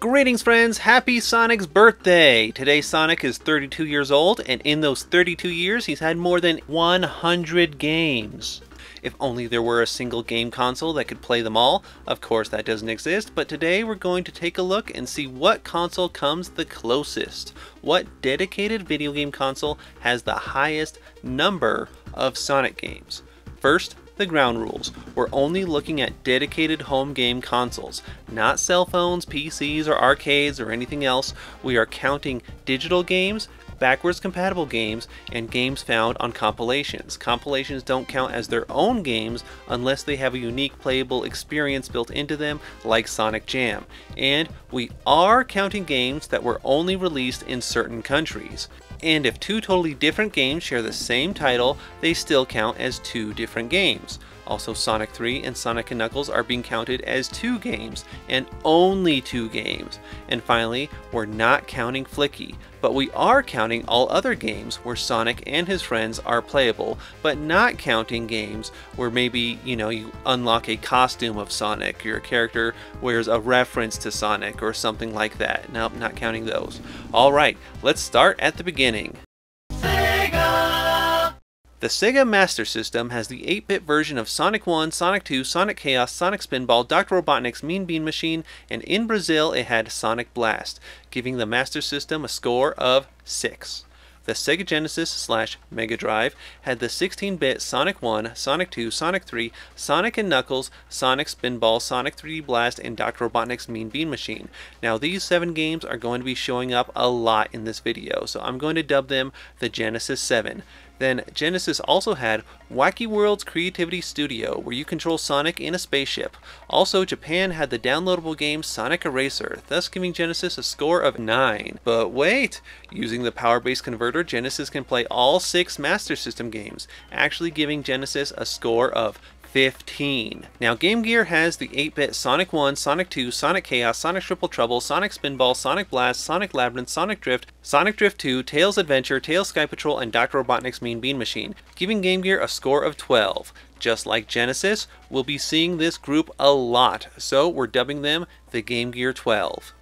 Greetings friends, happy Sonic's birthday! Today Sonic is 32 years old, and in those 32 years he's had more than 100 games. If only there were a single game console that could play them all. Of course that doesn't exist, but today we're going to take a look and see what console comes the closest. What dedicated video game console has the highest number of Sonic games? First, the ground rules. We're only looking at dedicated home game consoles, not cell phones, PCs, or arcades, or anything else. We are counting digital games, backwards compatible games, and games found on compilations. Compilations don't count as their own games unless they have a unique playable experience built into them, like Sonic Jam. And we are counting games that were only released in certain countries. And if two totally different games share the same title, they still count as two different games. Also, Sonic 3 and Sonic & Knuckles are being counted as two games, and only two games. And finally, we're not counting Flicky, but we are counting all other games where Sonic and his friends are playable, but not counting games where maybe, you unlock a costume of Sonic, your character wears a reference to Sonic or something like that. Nope, not counting those. Alright, let's start at the beginning. The Sega Master System has the 8-bit version of Sonic 1, Sonic 2, Sonic Chaos, Sonic Spinball, Dr. Robotnik's Mean Bean Machine, and in Brazil it had Sonic Blast, giving the Master System a score of 6. The Sega Genesis / Mega Drive had the 16-bit Sonic 1, Sonic 2, Sonic 3, Sonic & Knuckles, Sonic Spinball, Sonic 3D Blast, and Dr. Robotnik's Mean Bean Machine. Now these 7 games are going to be showing up a lot in this video, so I'm going to dub them the Genesis 7. Then Genesis also had Wacky World's Creativity Studio, where you control Sonic in a spaceship. Also, Japan had the downloadable game Sonic Eraser, thus giving Genesis a score of 9. But wait! Using the power-based converter, Genesis can play all 6 Master System games, actually giving Genesis a score of 15. Now Game Gear has the 8-bit Sonic 1, Sonic 2, Sonic Chaos, Sonic Triple Trouble, Sonic Spinball, Sonic Blast, Sonic Labyrinth, Sonic Drift 2, Tails Adventure, Tails Sky Patrol, and Dr. Robotnik's Mean Bean Machine, giving Game Gear a score of 12. Just like Genesis, we'll be seeing this group a lot, so we're dubbing them the Game Gear 12.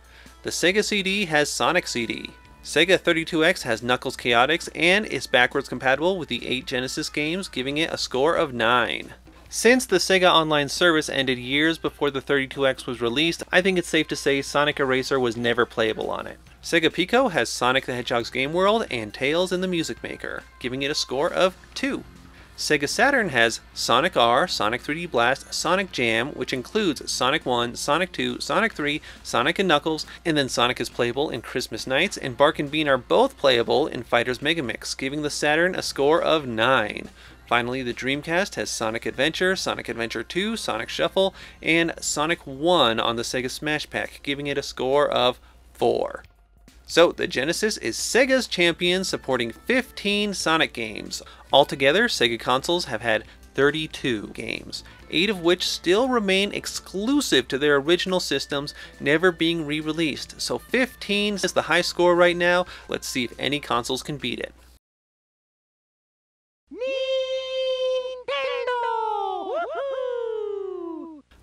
The Sega CD has Sonic CD. Sega 32X has Knuckles Chaotix and is backwards compatible with the 8 Genesis games, giving it a score of 9. Since the Sega Online service ended years before the 32X was released, I think it's safe to say Sonic Eraser was never playable on it. Sega Pico has Sonic the Hedgehog's Game World and Tails in the Music Maker, giving it a score of 2. Sega Saturn has Sonic R, Sonic 3D Blast, Sonic Jam, which includes Sonic 1, Sonic 2, Sonic 3, Sonic & Knuckles, and then Sonic is playable in Christmas Nights, and Bark and Bean are both playable in Fighters Megamix, giving the Saturn a score of 9. Finally, the Dreamcast has Sonic Adventure 2, Sonic Shuffle, and Sonic 1 on the Sega Smash Pack, giving it a score of 4. So, the Genesis is Sega's champion, supporting 15 Sonic games. Altogether, Sega consoles have had 32 games, 8 of which still remain exclusive to their original systems, never being re-released. So 15 is the high score right now. Let's see if any consoles can beat it.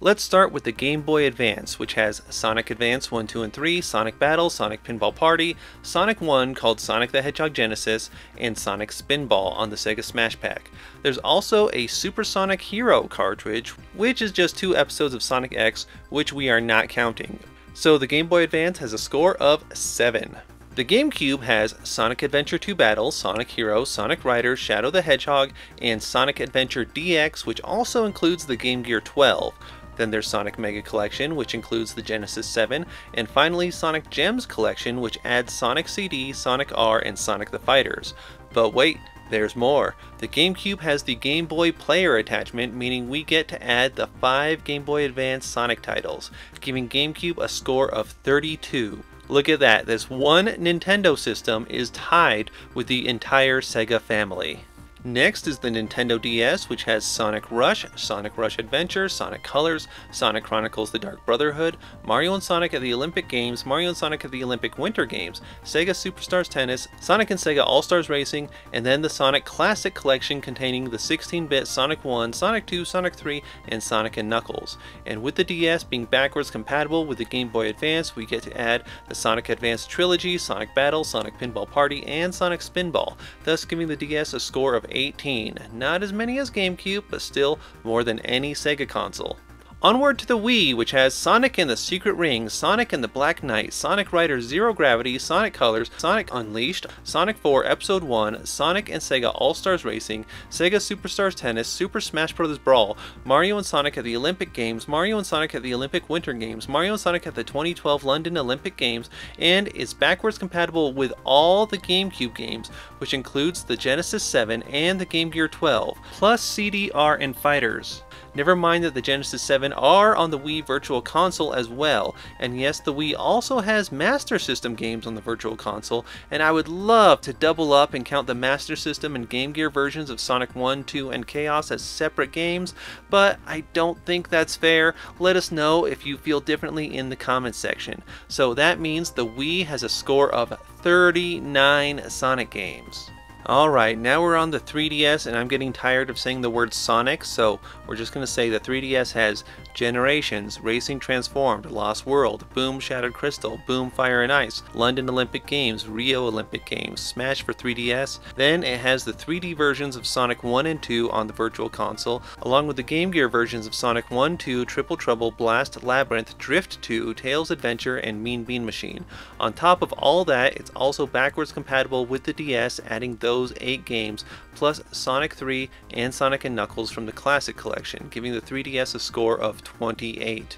Let's start with the Game Boy Advance, which has Sonic Advance 1, 2, and 3, Sonic Battle, Sonic Pinball Party, Sonic 1 called Sonic the Hedgehog Genesis, and Sonic Spinball on the Sega Smash Pack. There's also a Super Sonic Hero cartridge, which is just 2 episodes of Sonic X, which we are not counting. So the Game Boy Advance has a score of 7. The GameCube has Sonic Adventure 2 Battle, Sonic Hero, Sonic Rider, Shadow the Hedgehog, and Sonic Adventure DX, which also includes the Game Gear 12. Then there's Sonic Mega Collection, which includes the Genesis 7, and finally Sonic Gems Collection, which adds Sonic CD, Sonic R, and Sonic the Fighters. But wait, there's more. The GameCube has the Game Boy Player attachment, meaning we get to add the 5 Game Boy Advance Sonic titles, giving GameCube a score of 32. Look at that, this one Nintendo system is tied with the entire Sega family. Next is the Nintendo DS, which has Sonic Rush Adventure, Sonic Colors, Sonic Chronicles: The Dark Brotherhood, Mario and Sonic at the Olympic Games, Mario and Sonic at the Olympic Winter Games, Sega Superstars Tennis, Sonic and Sega All-Stars Racing, and then the Sonic Classic Collection containing the 16-bit Sonic 1, Sonic 2, Sonic 3, and Sonic and Knuckles. And with the DS being backwards compatible with the Game Boy Advance, we get to add the Sonic Advance Trilogy, Sonic Battle, Sonic Pinball Party, and Sonic Spinball, thus giving the DS a score of 18. Not as many as GameCube, but still more than any Sega console. Onward to the Wii, which has Sonic and the Secret Ring, Sonic and the Black Knight, Sonic Riders Zero Gravity, Sonic Colors, Sonic Unleashed, Sonic 4 Episode 1, Sonic and Sega All-Stars Racing, Sega Superstars Tennis, Super Smash Bros. Brawl, Mario and Sonic at the Olympic Games, Mario and Sonic at the Olympic Winter Games, Mario and Sonic at the 2012 London Olympic Games, and is backwards compatible with all the GameCube games, which includes the Genesis 7 and the Game Gear 12, plus CDR and Fighters. Never mind that the Genesis 7 are on the Wii Virtual Console as well, and yes, the Wii also has Master System games on the Virtual Console, and I would love to double up and count the Master System and Game Gear versions of Sonic 1, 2, and Chaos as separate games, but I don't think that's fair. Let us know if you feel differently in the comments section. So that means the Wii has a score of 39 Sonic games. Alright, now we're on the 3DS, and I'm getting tired of saying the word Sonic, so we're just going to say the 3DS has Generations, Racing Transformed, Lost World, Boom Shattered Crystal, Boom Fire and Ice, London Olympic Games, Rio Olympic Games, Smash for 3DS. Then it has the 3D versions of Sonic 1 and 2 on the Virtual Console, along with the Game Gear versions of Sonic 1, 2, Triple Trouble, Blast, Labyrinth, Drift 2, Tails Adventure, and Mean Bean Machine. On top of all that, it's also backwards compatible with the DS, adding those 8 games, plus Sonic 3 and Sonic and Knuckles from the Classic Collection, giving the 3DS a score of 28.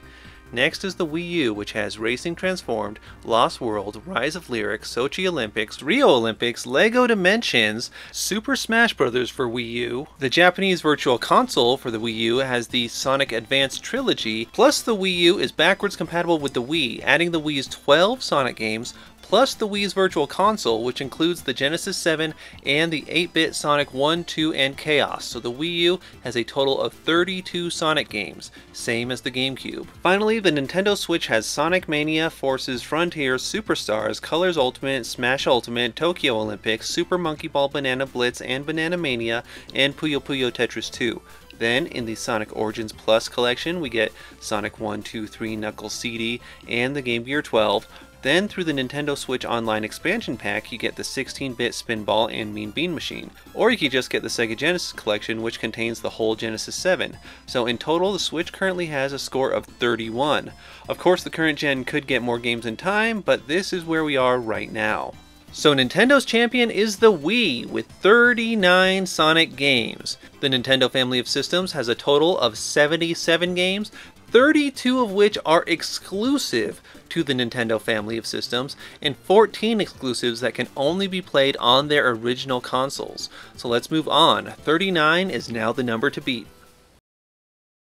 Next is the Wii U, which has Racing Transformed, Lost World, Rise of Lyric, Sochi Olympics, Rio Olympics, Lego Dimensions, Super Smash Bros. For Wii U. The Japanese Virtual Console for the Wii U has the Sonic Advance Trilogy, plus the Wii U is backwards compatible with the Wii, adding the Wii's 12 Sonic games, plus the Wii's Virtual Console, which includes the Genesis 7 and the 8-bit Sonic 1, 2, and Chaos. So the Wii U has a total of 32 Sonic games, same as the GameCube. Finally, the Nintendo Switch has Sonic Mania, Forces, Frontier, Superstars, Colors Ultimate, Smash Ultimate, Tokyo Olympics, Super Monkey Ball Banana Blitz and Banana Mania, and Puyo Puyo Tetris 2. Then, in the Sonic Origins Plus collection, we get Sonic 1, 2, 3, Knuckles CD, and the Game Gear 12. Then, through the Nintendo Switch Online Expansion Pack, you get the 16-bit Spinball and Mean Bean Machine. Or you could just get the Sega Genesis Collection, which contains the whole Genesis 7. So in total, the Switch currently has a score of 31. Of course, the current gen could get more games in time, but this is where we are right now. So Nintendo's champion is the Wii, with 39 Sonic games. The Nintendo family of systems has a total of 77 games, 32 of which are exclusive to the Nintendo family of systems, and 14 exclusives that can only be played on their original consoles. So let's move on. 39 is now the number to beat.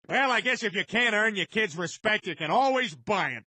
Well, I guess if you can't earn your kids' respect, you can always buy it.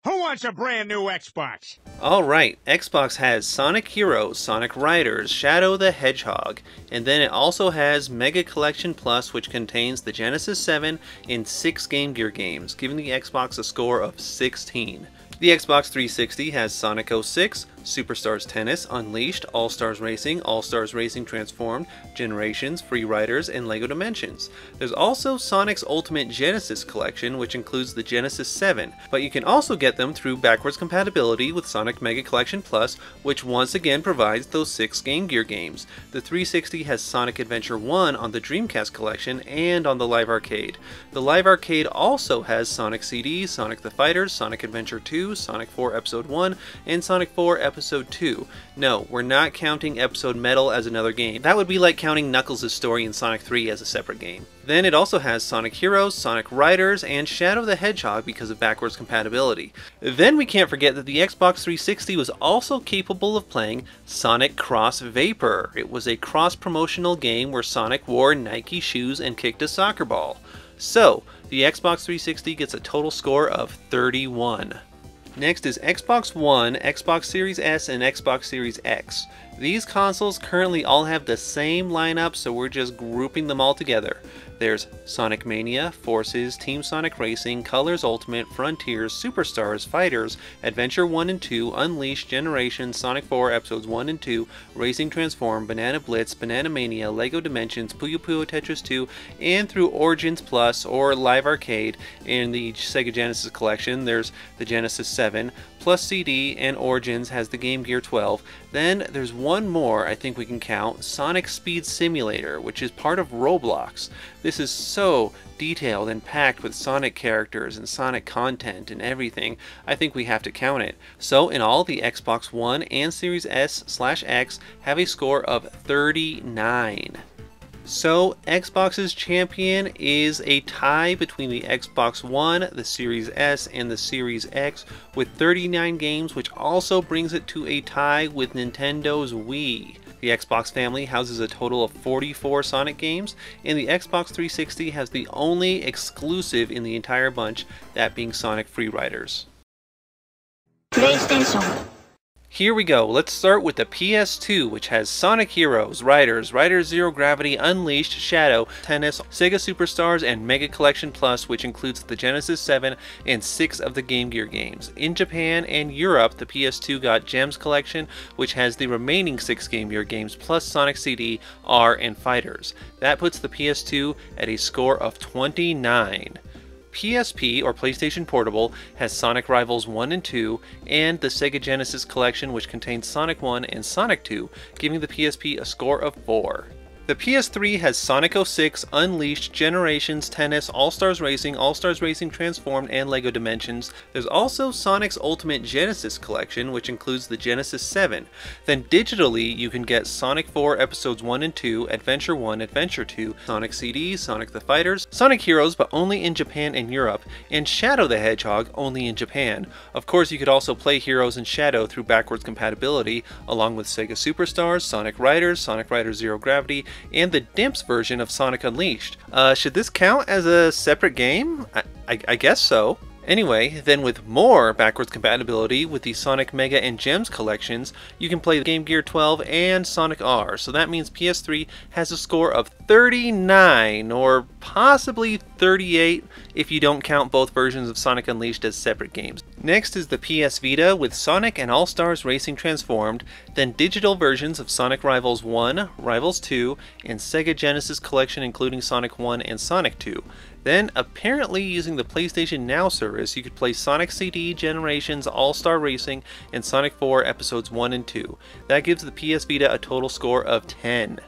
Who wants a brand new Xbox? Alright, Xbox has Sonic Heroes, Sonic Riders, Shadow the Hedgehog, and then it also has Mega Collection Plus, which contains the Genesis 7 and 6 Game Gear games, giving the Xbox a score of 16. The Xbox 360 has Sonic 06, Superstars Tennis, Unleashed, All-Stars Racing Transformed, Generations, Free Riders, and Lego Dimensions. There's also Sonic's Ultimate Genesis Collection, which includes the Genesis 7, but you can also get them through backwards compatibility with Sonic Mega Collection Plus, which once again provides those 6 Game Gear games. The 360 has Sonic Adventure 1 on the Dreamcast Collection and on the Live Arcade. The Live Arcade also has Sonic CD, Sonic the Fighters, Sonic Adventure 2, Sonic 4 Episode 1, and Sonic 4 Episode 2. No, we're not counting Episode Metal as another game. That would be like counting Knuckles' story in Sonic 3 as a separate game. Then it also has Sonic Heroes, Sonic Riders, and Shadow the Hedgehog because of backwards compatibility. Then we can't forget that the Xbox 360 was also capable of playing Sonic Cross Vapor. It was a cross-promotional game where Sonic wore Nike shoes and kicked a soccer ball. So, the Xbox 360 gets a total score of 31. Next is Xbox One, Xbox Series S, and Xbox Series X. These consoles currently all have the same lineup, so we're just grouping them all together. There's Sonic Mania, Forces, Team Sonic Racing, Colors Ultimate, Frontiers, Superstars, Fighters, Adventure 1 and 2, Unleashed, Generations, Sonic 4 Episodes 1 and 2, Racing Transform, Banana Blitz, Banana Mania, Lego Dimensions, Puyo Puyo Tetris 2, and through Origins Plus or Live Arcade in the Sega Genesis collection, there's the Genesis 7, plus CD, and Origins has the Game Gear 12. Then there's one more I think we can count, Sonic Speed Simulator, which is part of Roblox. This is so detailed and packed with Sonic characters and Sonic content and everything, I think we have to count it. So in all, the Xbox One and Series S/X have a score of 39. So Xbox's champion is a tie between the Xbox One, the Series S, and the Series X with 39 games, which also brings it to a tie with Nintendo's Wii. The Xbox family houses a total of 44 Sonic games, and the Xbox 360 has the only exclusive in the entire bunch, that being Sonic Free Riders. PlayStation. Here we go. Let's start with the PS2, which has Sonic Heroes, Riders, Riders Zero Gravity, Unleashed, Shadow, Tennis, Sega Superstars, and Mega Collection Plus, which includes the Genesis 7 and 6 of the Game Gear games. In Japan and Europe, the PS2 got Gems Collection, which has the remaining 6 Game Gear games plus Sonic CD, R, and Fighters. That puts the PS2 at a score of 29. PSP, or PlayStation Portable, has Sonic Rivals 1 and 2, and the Sega Genesis Collection, which contains Sonic 1 and Sonic 2, giving the PSP a score of 4. The PS3 has Sonic 06, Unleashed, Generations, Tennis, All-Stars Racing Transformed, and Lego Dimensions. There's also Sonic's Ultimate Genesis Collection, which includes the Genesis 7. Then digitally, you can get Sonic 4 Episodes 1 and 2, Adventure 1, Adventure 2, Sonic CD, Sonic the Fighters, Sonic Heroes, but only in Japan and Europe, and Shadow the Hedgehog, only in Japan. Of course, you could also play Heroes and Shadow through backwards compatibility, along with Sega Superstars, Sonic Riders Zero Gravity, and the DIMPS version of Sonic Unleashed. Should this count as a separate game? I guess so. Anyway, then with more backwards compatibility with the Sonic Mega and Gems collections, you can play the Game Gear 12 and Sonic R, so that means PS3 has a score of 39, or possibly 38 if you don't count both versions of Sonic Unleashed as separate games. Next is the PS Vita with Sonic and All-Stars Racing Transformed, then digital versions of Sonic Rivals 1, Rivals 2, and Sega Genesis Collection including Sonic 1 and Sonic 2. Then, apparently using the PlayStation Now service, you could play Sonic CD, Generations, All-Star Racing, and Sonic 4 Episodes 1 and 2. That gives the PS Vita a total score of 10.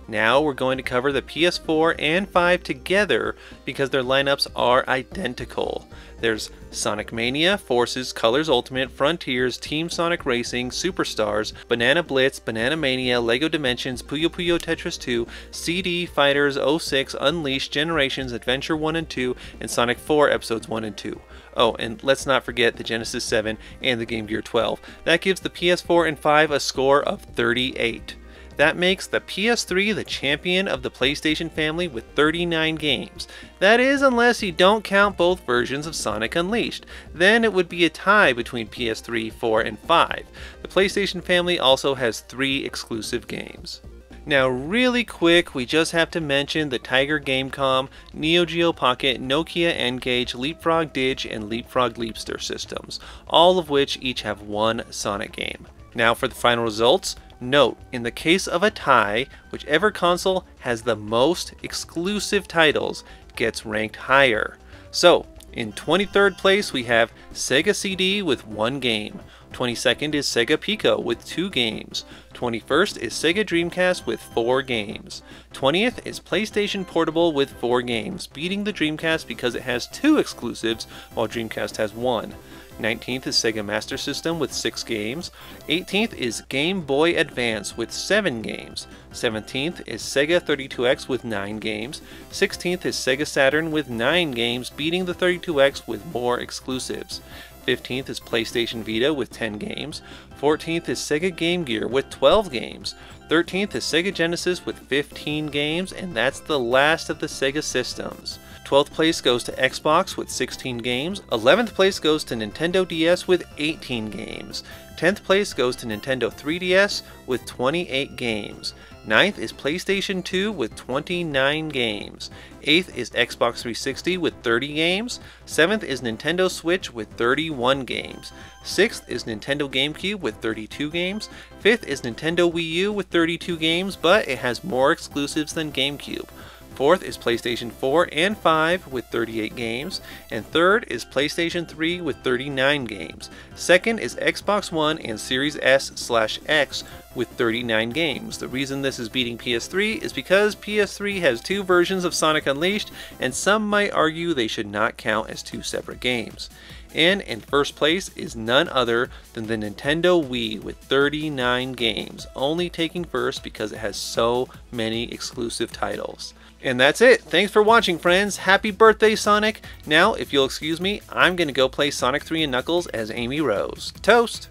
Now we're going to cover the PS4 and 5 together because their lineups are identical. There's Sonic Mania, Forces, Colors Ultimate, Frontiers, Team Sonic Racing, Superstars, Banana Blitz, Banana Mania, Lego Dimensions, Puyo Puyo Tetris 2, CD, Fighters, 06, Unleashed, Generations, Adventure 1 and 2, and Sonic 4 Episodes 1 and 2. Oh, and let's not forget the Genesis 7 and the Game Gear 12. That gives the PS4 and 5 a score of 38. That makes the PS3 the champion of the PlayStation family with 39 games. That is, unless you don't count both versions of Sonic Unleashed. Then it would be a tie between PS3, 4, and 5. The PlayStation family also has 3 exclusive games. Now really quick, we just have to mention the Tiger Gamecom, Neo Geo Pocket, Nokia N-Gage, Leapfrog Dig, and Leapfrog Leapster systems, all of which each have one Sonic game. Now for the final results. Note, in the case of a tie, whichever console has the most exclusive titles gets ranked higher. So, in 23rd place we have Sega CD with 1 game. 22nd is Sega Pico with 2 games. 21st is Sega Dreamcast with 4 games. 20th is PlayStation Portable with 4 games, beating the Dreamcast because it has 2 exclusives while Dreamcast has 1. 19th is Sega Master System with 6 games. 18th is Game Boy Advance with 7 games. 17th is Sega 32X with 9 games. 16th is Sega Saturn with 9 games, beating the 32X with more exclusives. 15th is PlayStation Vita with 10 games. 14th is Sega Game Gear with 12 games. 13th is Sega Genesis with 15 games, and that's the last of the Sega systems. 12th place goes to Xbox with 16 games. 11th place goes to Nintendo DS with 18 games. 10th place goes to Nintendo 3DS with 28 games. 9th is PlayStation 2 with 29 games. 8th is Xbox 360 with 30 games. 7th is Nintendo Switch with 31 games. 6th is Nintendo GameCube with 32 games. 5th is Nintendo Wii U with 32 games, but it has more exclusives than GameCube. 4th is PlayStation 4 and 5 with 38 games, and 3rd is PlayStation 3 with 39 games. 2nd is Xbox One and Series S/X with 39 games. The reason this is beating PS3 is because PS3 has two versions of Sonic Unleashed, and some might argue they should not count as two separate games. And in first place is none other than the Nintendo Wii with 39 games, only taking first because it has so many exclusive titles. And that's it. Thanks for watching, friends. Happy birthday, Sonic. Now, if you'll excuse me, I'm going to go play Sonic 3 and Knuckles as Amy Rose. Toast!